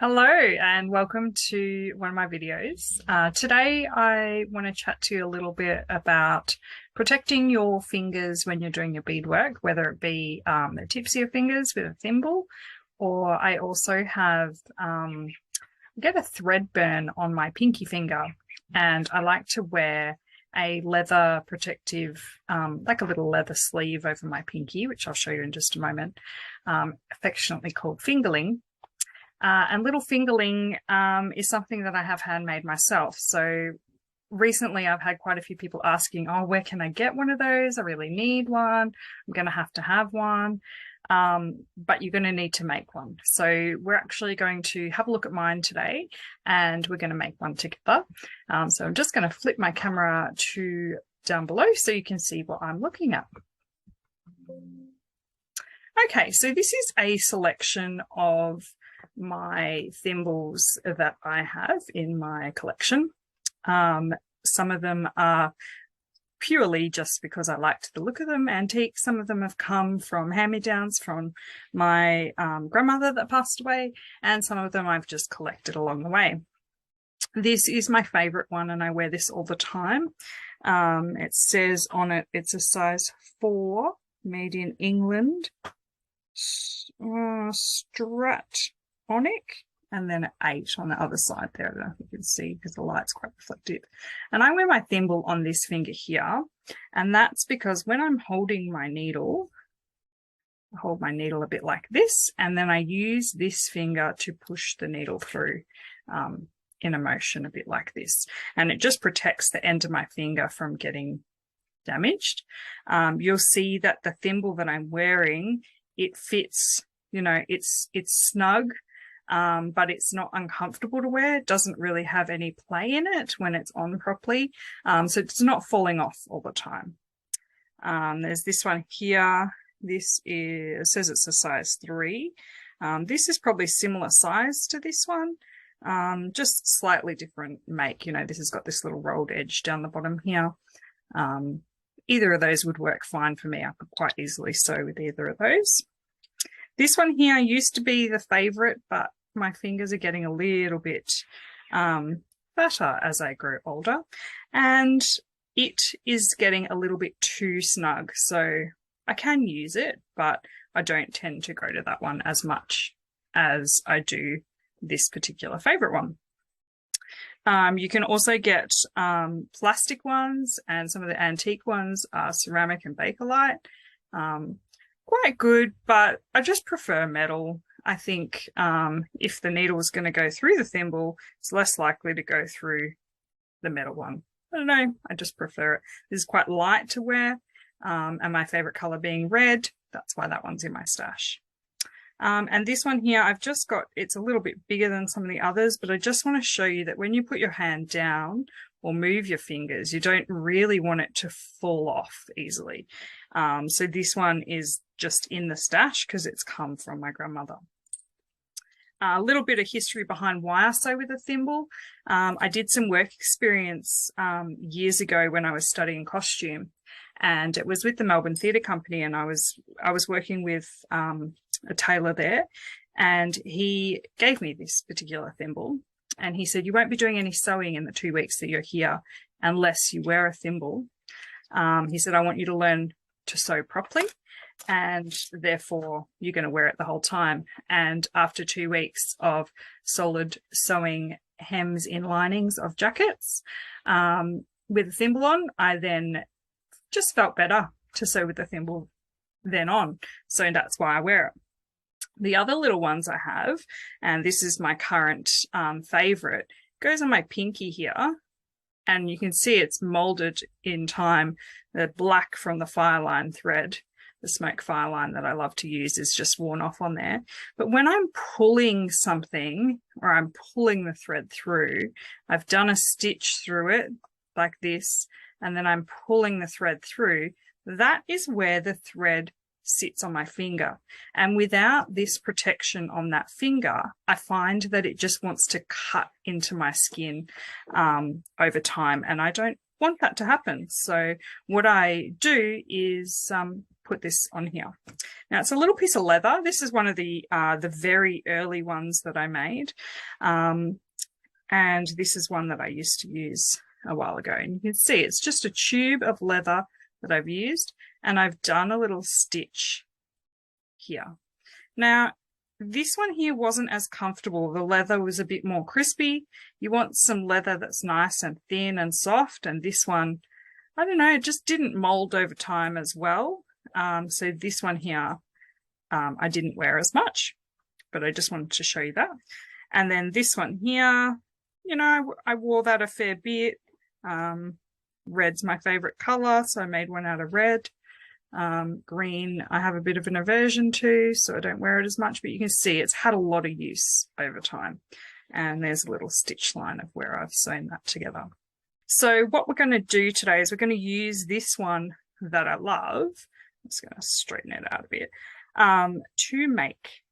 Hello and welcome to one of my videos. Today I want to chat to you a little bit about protecting your fingers when you're doing your beadwork, whether it be the tips of your fingers with a thimble, or I also have get a thread burn on my pinky finger, and I like to wear a leather protective, like a little leather sleeve over my pinky, which I'll show you in just a moment, affectionately called fingerling. And little fingerling is something that I have handmade myself. So recently I've had quite a few people asking, oh, where can I get one of those? I really need one. I'm going to have one. But you're going to need to make one. So we're actually going to have a look at mine today and we're going to make one together. So I'm just going to flip my camera to down below so you can see what I'm looking at. Okay, so this is a selection of my thimbles that I have in my collection. Some of them are purely just because I liked the look of them, antique. Some of them have come from hand-me-downs from my grandmother that passed away, and some of them I've just collected along the way. This is my favorite one and I wear this all the time. It says on it, it's a size 4, made in England, Stratonic, and then an 8 on the other side there. I don't know if you can see because the light's quite reflective. And I wear my thimble on this finger here, and that's because when I'm holding my needle, I hold my needle a bit like this, and then I use this finger to push the needle through in a motion a bit like this. And it just protects the end of my finger from getting damaged. You'll see that the thimble that I'm wearing, it fits, you know, it's snug, but it's not uncomfortable to wear. It doesn't really have any play in it when it's on properly. So it's not falling off all the time. There's this one here. This is, it says it's a size 3. This is probably similar size to this one, just slightly different make. You know, this has got this little rolled edge down the bottom here. Either of those would work fine for me. I could quite easily sew with either of those. This one here used to be the favorite, but my fingers are getting a little bit fatter as I grow older, and it is getting a little bit too snug. So I can use it, but I don't tend to go to that one as much as I do this particular favorite one. You can also get plastic ones, and some of the antique ones are ceramic and Bakelite. Quite good, but I just prefer metal. I think if the needle is going to go through the thimble, it's less likely to go through the metal one. I don't know, I just prefer it. This is quite light to wear, and my favorite color being red. That's why that one's in my stash. And this one here, I've just got, it's a little bit bigger than some of the others, but I just want to show you that when you put your hand down or move your fingers, you don't really want it to fall off easily. So this one is just in the stash because it's come from my grandmother. A little bit of history behind why I sew with a thimble. I did some work experience years ago when I was studying costume, and it was with the Melbourne Theatre Company, and I was working with a tailor there, and he gave me this particular thimble, and he said, you won't be doing any sewing in the 2 weeks that you're here unless you wear a thimble. He said, I want you to learn to sew properly, and therefore you're going to wear it the whole time. And after 2 weeks of solid sewing hems in linings of jackets with a thimble on, I then just felt better to sew with the thimble then on. So that's why I wear it. The other little ones I have, and this is my current favorite, goes on my pinky here, and you can see it's molded in time. The black from the fireline thread, the smoke fireline that I love to use, is just worn off on there. But when I'm pulling something, or I'm pulling the thread through, I've done a stitch through it like this, and then I'm pulling the thread through. That is where the thread sits on my finger, and without this protection on that finger, I find that it just wants to cut into my skin over time, and I don't want that to happen. So what I do is put this on here. Now it's a little piece of leather. This is one of the very early ones that I made. And this is one that I used to use a while ago. And you can see it's just a tube of leather that I've used, and I've done a little stitch here. Now, this one here wasn't as comfortable. The leather was a bit more crispy. You want some leather that's nice and thin and soft, and this one, I don't know, it just didn't mold over time as well. So this one here, I didn't wear as much, but I just wanted to show you that. And then this one here, you know, I wore that a fair bit. Red's my favorite color, so I made one out of red. Green, I have a bit of an aversion to, so I don't wear it as much, but you can see it's had a lot of use over time. And there's a little stitch line of where I've sewn that together. So what we're going to do today is we're going to use this one that I love. I'm just going to straighten it out a bit, to make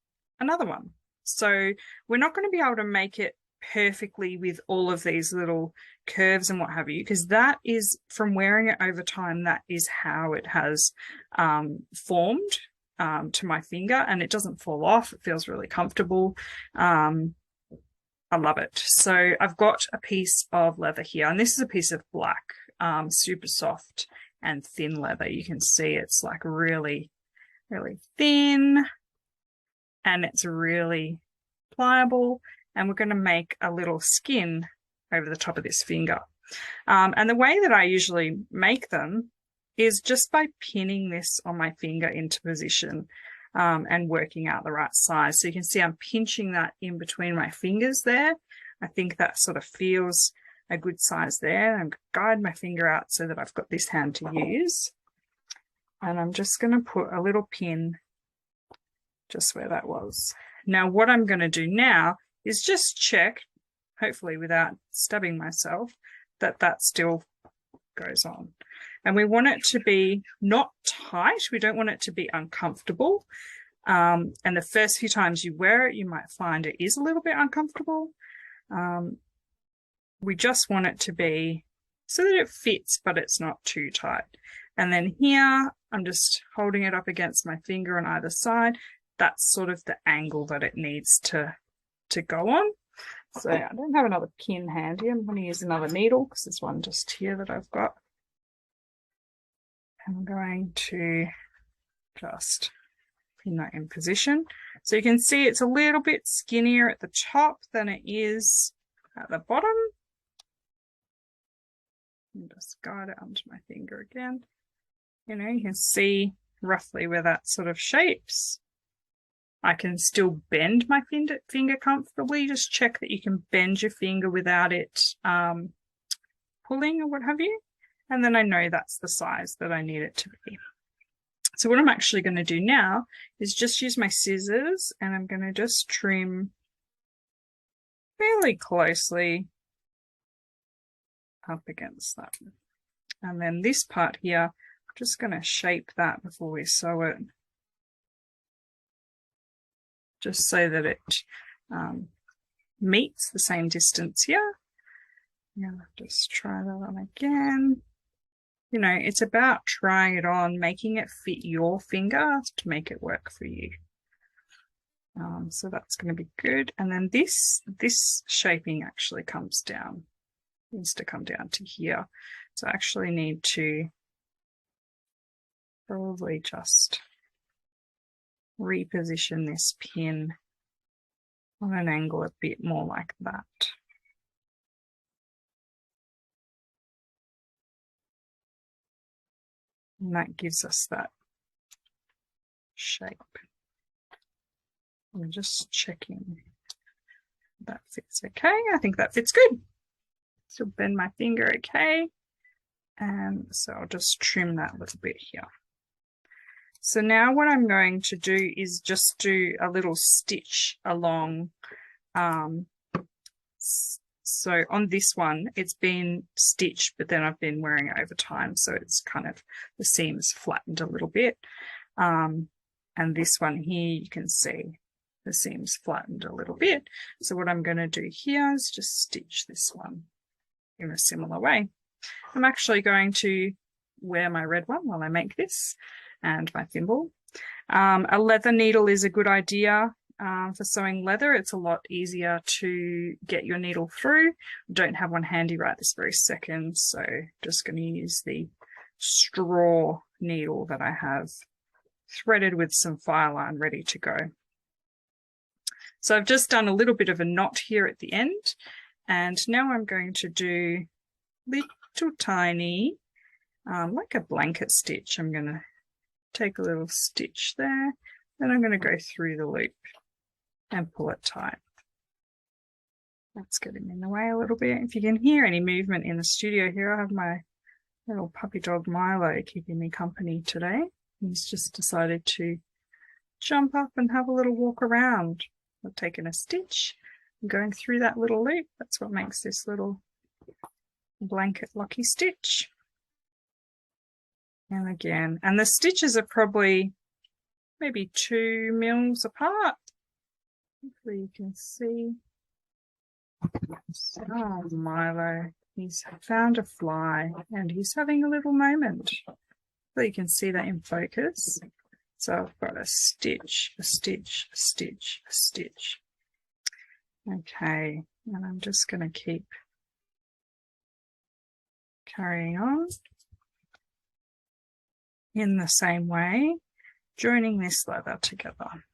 another one. So we're not going to be able to make it perfectly with all of these little curves and what have you, because that is from wearing it over time, that is how it has formed to my finger, and it doesn't fall off. It feels really comfortable. I love it. So I've got a piece of leather here, and this is a piece of black, super soft and thin leather. You can see it's like really, really thin, and it's really pliable. And we're going to make a little skin over the top of this finger. And the way that I usually make them is just by pinning this on my finger into position and working out the right size. So you can see I'm pinching that in between my fingers there. I think that sort of feels a good size there. I'm going to guide my finger out so that I've got this hand to use. And I'm just going to put a little pin just where that was. Now what I'm going to do now is just check, hopefully without stabbing myself, that that still goes on. And we want it to be not tight. We don't want it to be uncomfortable. And the first few times you wear it, you might find it is a little bit uncomfortable. We just want it to be so that it fits, but it's not too tight. And then here, I'm just holding it up against my finger on either side. That's sort of the angle that it needs to go on. So I don't have another pin handy. I'm going to use another needle because there's one just here that I've got. I'm going to just pin that in position. So you can see it's a little bit skinnier at the top than it is at the bottom. And just guide it onto my finger again. You know, you can see roughly where that sort of shapes. I can still bend my finger comfortably. Just check that you can bend your finger without it pulling or what have you. And then I know that's the size that I need it to be. So what I'm actually going to do now is just use my scissors, and I'm going to just trim fairly closely up against that. And then this part here, I'm just going to shape that before we sew it, just so that it meets the same distance here. Yeah, just try that on again. You know, it's about trying it on, making it fit your finger to make it work for you. So that's going to be good. And then this shaping actually comes down, needs to come down to here. So I actually need to probably just reposition this pin on an angle a bit more like that. And that gives us that shape. I'm just checking that fits okay. I think that fits good. So bend my finger okay. And so I'll just trim that little bit here. So now what I'm going to do is just do a little stitch along. So on this one, it's been stitched, but then I've been wearing it over time. So it's kind of, the seam's flattened a little bit. And this one here, you can see the seam's flattened a little bit. So what I'm going to do here is just stitch this one in a similar way. I'm actually going to wear my red one while I make this, and my thimble. A leather needle is a good idea for sewing leather. It's a lot easier to get your needle through. Don't have one handy right this very second, so just going to use the straw needle that I have threaded with some fireline ready to go. So I've just done a little bit of a knot here at the end, and now I'm going to do little tiny, like a blanket stitch. I'm going to take a little stitch there, then I'm going to go through the loop and pull it tight. That's getting in the way a little bit. If you can hear any movement in the studio here, I have my little puppy dog Milo keeping me company today. He's just decided to jump up and have a little walk around. I've taken a stitch and going through that little loop. That's what makes this little blanket locky stitch. And again, and the stitches are probably maybe 2 mils apart. Hopefully you can see. Oh, Milo, he's found a fly and he's having a little moment. So you can see that in focus. So I've got a stitch, a stitch, a stitch, a stitch. Okay, and I'm just going to keep carrying on in the same way, joining this leather together.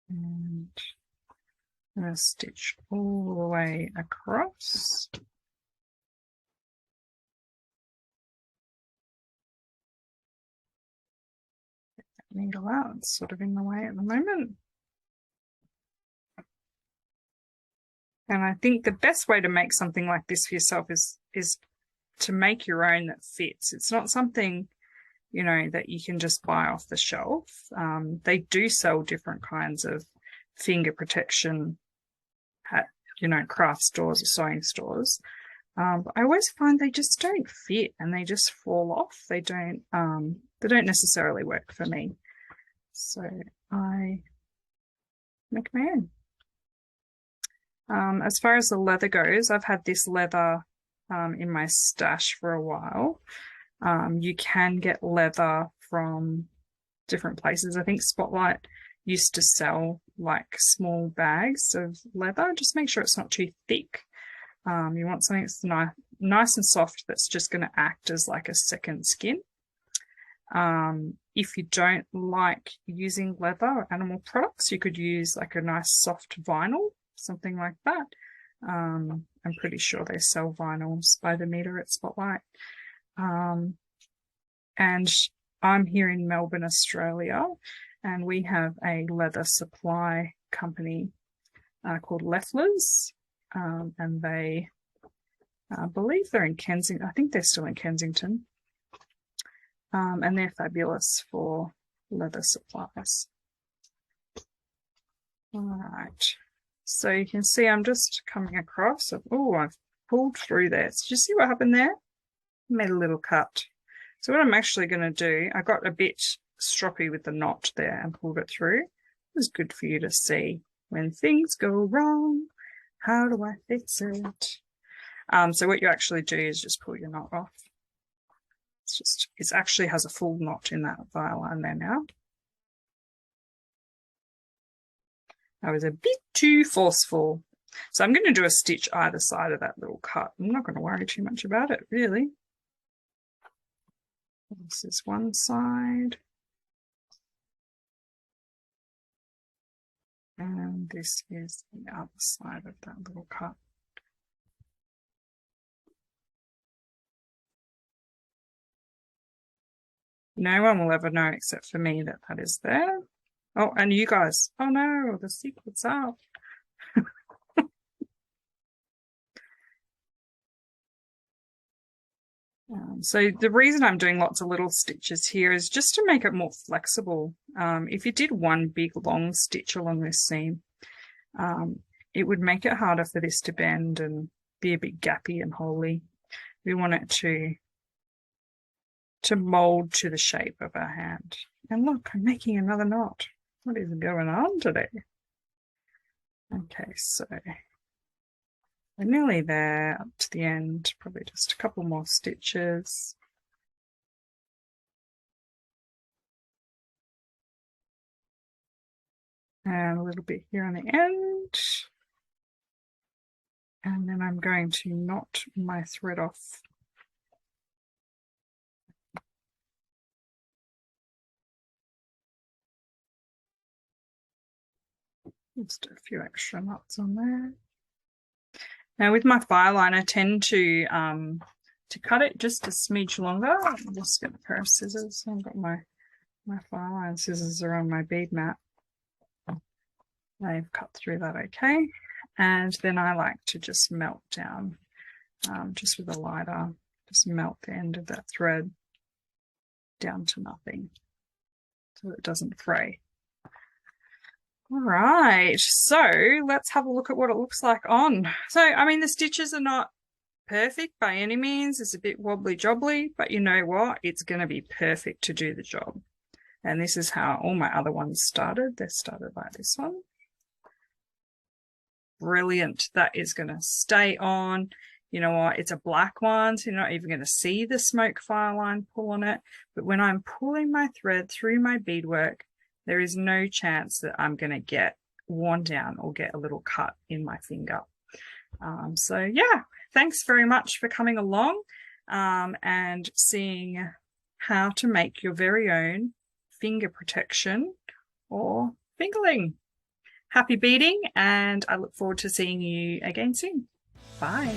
And I'm going to stitch all the way across. Get that needle out, it's sort of in the way at the moment. And I think the best way to make something like this for yourself is to make your own that fits. It's not something, you know, that you can just buy off the shelf. They do sell different kinds of finger protection at, you know, craft stores or sewing stores. But I always find they just don't fit and they just fall off. They don't necessarily work for me. So I make my own. As far as the leather goes, I've had this leather in my stash for a while. You can get leather from different places. I think Spotlight used to sell like small bags of leather. Just make sure it's not too thick. You want something that's nice and soft that's just going to act as like a second skin. If you don't like using leather or animal products, you could use like a nice soft vinyl, something like that. I'm pretty sure they sell vinyls by the meter at Spotlight. And I'm here in Melbourne, Australia, and we have a leather supply company called Leffler's, and they believe they're in Kensington. I think they're still in Kensington, and they're fabulous for leather supplies. All right, so you can see I'm just coming across. Oh, I've pulled through there. So did you see what happened there? Made a little cut. So what I'm actually going to do, I got a bit stroppy with the knot there and pulled it through. It was good for you to see when things go wrong. How do I fix it? So what you actually do is just pull your knot off. It actually has a full knot in that file line there now. I was a bit too forceful. So I'm going to do a stitch either side of that little cut. I'm not going to worry too much about it, really. This is one side. And this is the other side of that little cut. No one will ever know except for me that that is there. Oh, and you guys. Oh no, the secret's out. So the reason I'm doing lots of little stitches here is just to make it more flexible. If you did one big long stitch along this seam, it would make it harder for this to bend and be a bit gappy and holy. We want it to mold to the shape of our hand. And look, I'm making another knot. What is going on today? Okay, so We're nearly there, up to the end, probably just a couple more stitches. And a little bit here on the end. And then I'm going to knot my thread off. Just a few extra knots on there. Now with my file line, I tend to cut it just a smidge longer. I'm just get a pair of scissors. I've got my file line scissors are on my bead mat. They've cut through that okay. And then I like to just melt down, just with a lighter, just melt the end of that thread down to nothing so it doesn't fray. All right, so let's have a look at what it looks like on. So, I mean, the stitches are not perfect by any means. It's a bit wobbly jobbly, but you know what? It's going to be perfect to do the job. And this is how all my other ones started. They started like this one. Brilliant. That is going to stay on. You know what? It's a black one, so you're not even going to see the smoke file line pull on it. But when I'm pulling my thread through my beadwork, there is no chance that I'm going to get worn down or get a little cut in my finger. So yeah, thanks very much for coming along and seeing how to make your very own finger protection or fingerling. Happy beading, and I look forward to seeing you again soon. Bye.